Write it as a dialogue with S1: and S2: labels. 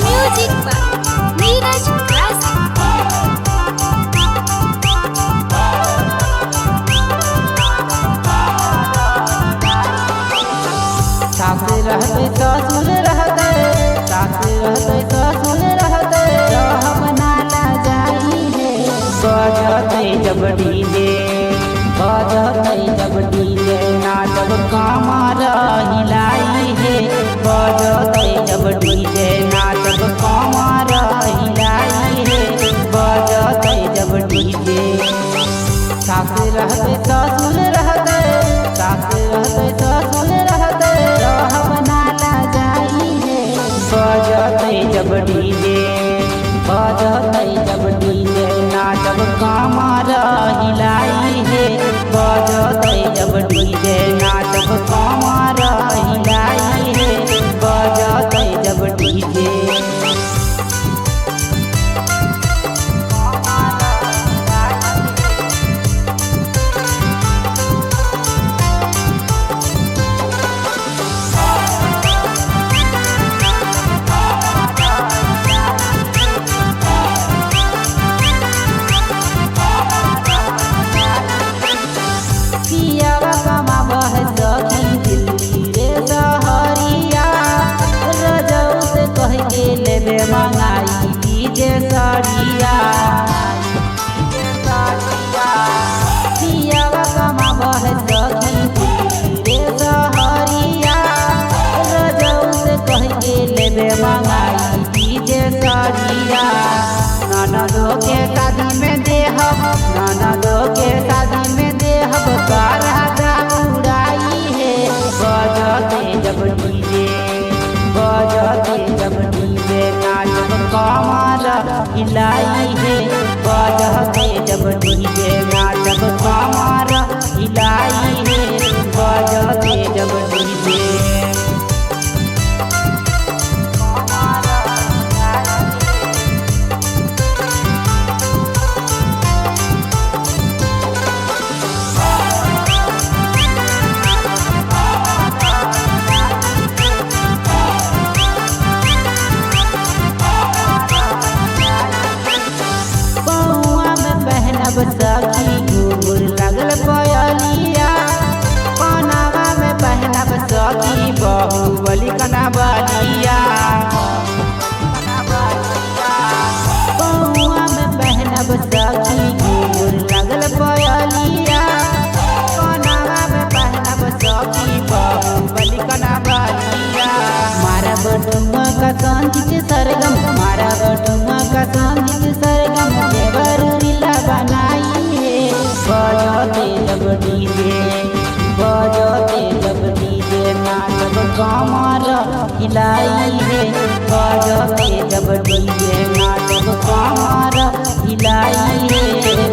S1: Music पर नीरज
S2: सास रहते ससुर रहते, सास रहते ससुर रहते, रहब नाला जाई है। बजते जब डीजे, बजते जब डीजे, नाचब कमर हिलाई है। बजते जब डीजे, नाचब कमर हिलाई है। बजते जब डीजे, सास रहते ससुर रहते, सास रहते ससुर रहते, रहब नाला जाई है। बजते जब डीजे, बजते जब डीजे, नाचब कमर हिलाई है। बजते जब डीजे, नाचब कमर हिलाई है। बजते जब डीजे, लेबे मंगाई डीजे साड़िया, पियावा कमाबह सखी रे सहरिया। रजऊ से कह के लेबे मंगाई डीजे साड़िया। ननदो के शादी में देहब, ननदो के शादी में देहब, करादा उड़ाई है। बजते जब डीजे, बजते जब डीजे, नाचब कमर हिलाई है। बजते जब डीजे, नाचब कमर हिलाई है। बजते जब डीजे, सखी घूर लगल पयलिया। कनावा में पहनब सखी बाहुबली कनावलिया। पहुआ में पहनब सखी घूर लगल पयलिया। कनावा में पहनब सखी बाहुबली कनावलिया। मारब डुमा का संगीत सरगम, मारब डुमा का संगीत सरगम, देवर रीला बनाई है। बजते जब डीजे, बजते जब डीजे, नाचब कमर हिलाई है। बजते जब डीजे, नाचब कमर हिलाई है।